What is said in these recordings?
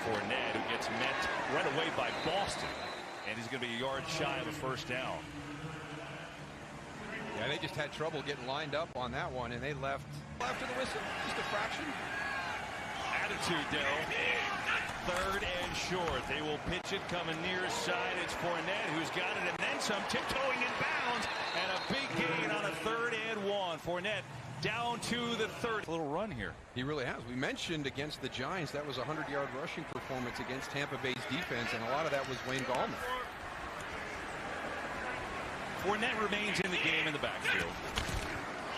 Fournette, who gets met right away by Boston. And he's going to be a yard shy of a first down. Yeah, they just had trouble getting lined up on that one, and they left after the whistle. Just a fraction. Attitude, Darryl. Third and short. They will pitch it coming near side. It's Fournette who's got it, and then some, tiptoeing in bounds, and a big gain on a 3rd and 1. Fournette down to the 30. A little run here. He really has. We mentioned against the Giants that was a 100-yard rushing performance against Tampa Bay's defense, and a lot of that was Wayne Gallman. Fournette remains in the game in the backfield.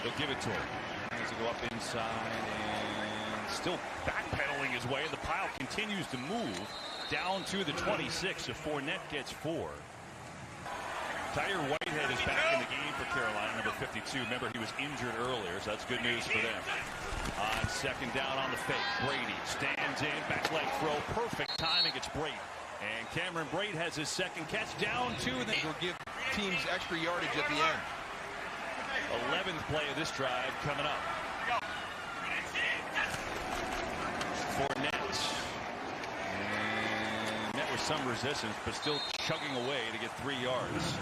They'll give it to him. Has to go up inside and still backpedaling his way. The pile continues to move down to the 26. So Fournette gets 4. Tyre Whitehead is back in the game for Carolina, number 52. Remember, he was injured earlier, so that's good news for them. On 2nd down on the fake, Brady stands in, back leg throw, perfect timing. It's Brady. And Cameron Brate has his 2nd catch down to the... He'll give teams extra yardage at the end. 11th play of this drive coming up. Fournette. And met with some resistance, but still chugging away to get 3 yards.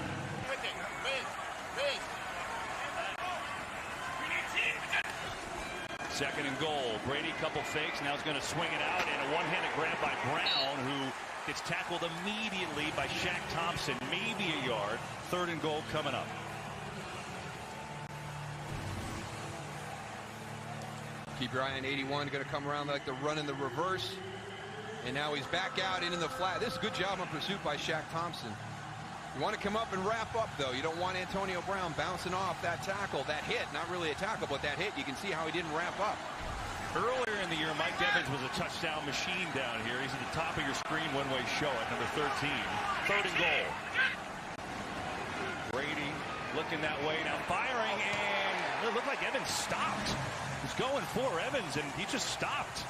2nd and goal. Brady, couple fakes. Now he's going to swing it out, and a one-handed grab by Brown, who gets tackled immediately by Shaq Thompson. Maybe a yard. 3rd and goal coming up. Keep your eye on 81. Going to come around like the run in the reverse. And now he's back out into the flat. This is a good job on pursuit by Shaq Thompson. You want to come up and wrap up, though. You don't want Antonio Brown bouncing off that tackle, that hit. Not really a tackle, but that hit. You can see how he didn't wrap up. Earlier in the year, Mike Evans was a touchdown machine down here. He's at the top of your screen one-way show at number 13. 3rd and goal. Brady looking that way, now firing, and it looked like Evans stopped. He's going for Evans, and he just stopped.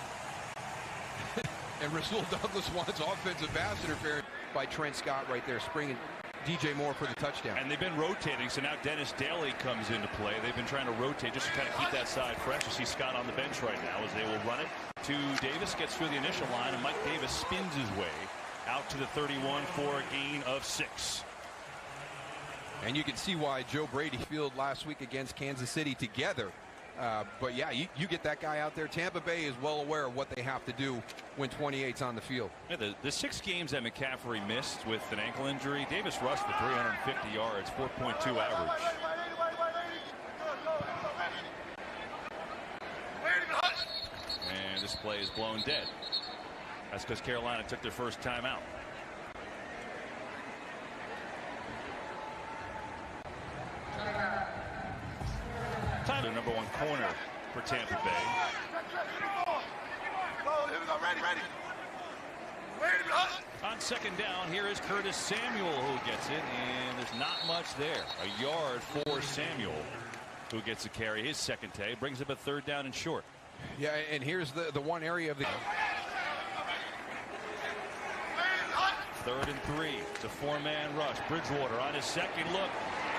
And Rasul Douglas wants offensive pass interference by Trent Scott right there, springing DJ Moore for the touchdown. And they've been rotating, so now Dennis Daly comes into play. They've been trying to rotate just to kind of keep that side fresh. You see Scott on the bench right now as they will run it to Davis, gets through the initial line, and Mike Davis spins his way out to the 31 for a gain of 6. And you can see why Joe Brady fielded last week against Kansas City together. But yeah, you get that guy out there. Tampa Bay is well aware of what they have to do when 28's on the field. Yeah, the 6 games that McCaffrey missed with an ankle injury, Davis rushed for 350 yards, 4.2 average. And this play is blown dead. That's because Carolina took their first timeout. The number 1 corner for Tampa Bay. On 2nd down, here is Curtis Samuel who gets it, and there's not much there. A yard for Samuel, who gets a carry. His 2nd take brings up a 3rd down and short. Yeah, and here's the one area of the 3rd and 3. It's a 4-man rush. Bridgewater on his 2nd look.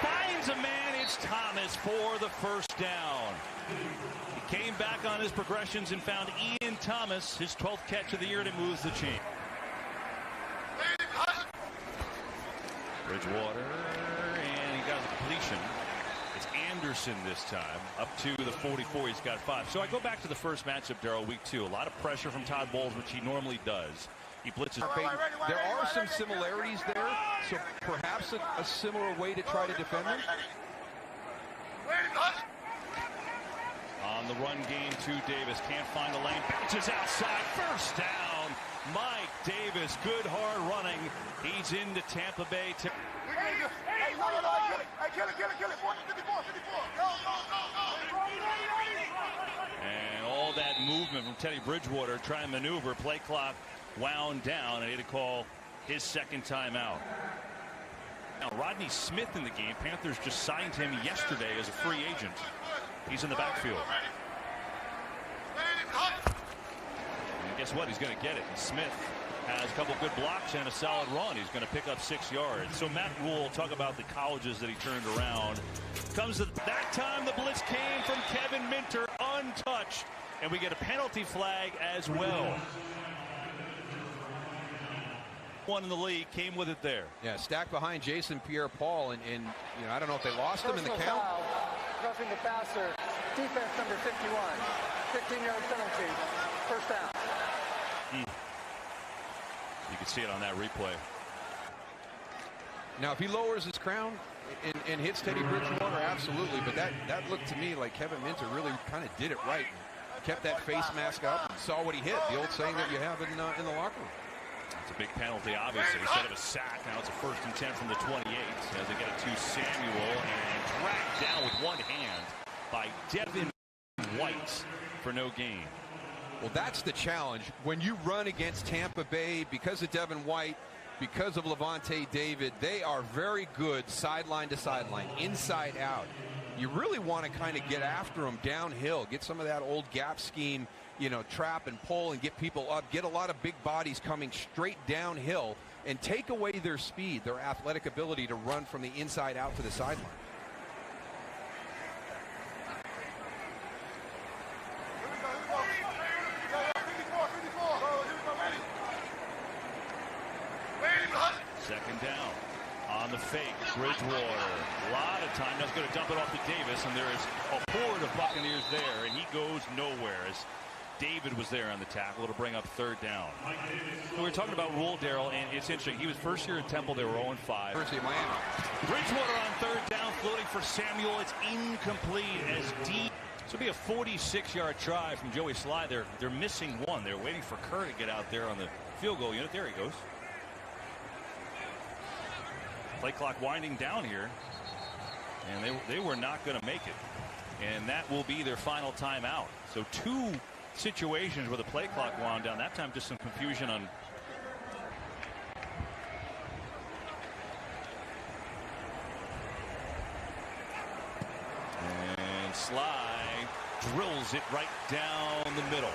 Finds a man. It's Thomas for the first down. He came back on his progressions and found Ian Thomas, his 12th catch of the year, and it moves the chain. Bridgewater, and he got the completion. It's Anderson this time, up to the 44. He's got 5. So I go back to the first matchup, Darryl, week 2. A lot of pressure from Todd Bowles, which he normally does. He blitzes. There are some similarities there, so perhaps a similar way to try to defend them. On the run game to Davis, can't find the lane, bounces outside, first down. Mike Davis, good hard running. He's into Tampa Bay. And all that movement from Teddy Bridgewater trying to maneuver, play clock wound down, and he had to call his 2nd timeout. Now Rodney Smith in the game. Panthers just signed him yesterday as a free agent. He's in the backfield. And guess what? He's going to get it. And Smith has a couple good blocks and a solid run. He's going to pick up 6 yards. So Matt Rule, talk about the colleges that he turned around. Comes to that time, the blitz came from Kevin Minter, untouched. And we get a penalty flag as well. One in the league, came with it there. Yeah, stacked behind Jason Pierre-Paul, and you know, I don't know if they lost him in the count. Foul, roughing the passer, defense number 51, 15-yard penalty, first down. You can see it on that replay. Now, if he lowers his crown and hits Teddy Bridgewater, absolutely. But that looked to me like Kevin Minter really kind of did it right. Kept that face mask up and saw what he hit. The old saying that you have in the locker room. It's a big penalty, obviously. Instead of a sack, now it's a 1st and 10 from the 28 as they get it to Samuel and dragged down with one hand by Devin White for no gain. Well, that's the challenge. When you run against Tampa Bay, because of Devin White, because of Levante David, they are very good sideline to sideline, inside out. You really want to kind of get after them downhill, get some of that old gap scheme, you know, trap and pull and get people up, get a lot of big bodies coming straight downhill and take away their speed, their athletic ability to run from the inside out to the sideline. Second down on the fake. Bridgewater, a lot of time. Now he's going to dump it off to Davis, and there is a horde of Buccaneers there, and he goes nowhere as David was there on the tackle to bring up 3rd down. We were talking about Rule, Darryl, and it's interesting. He was first year at Temple. They were 0-5. University of Miami. Bridgewater on 3rd down, floating for Samuel. It's incomplete as deep. This will be a 46-yard try from Joey Sly. They're missing one. They're waiting for Kerr to get out there on the field goal unit. There he goes. Play clock winding down here, and they were not going to make it, and that will be their final timeout. So 2 situations where the play clock wound down. That time just some confusion on and Sly drills it right down the middle.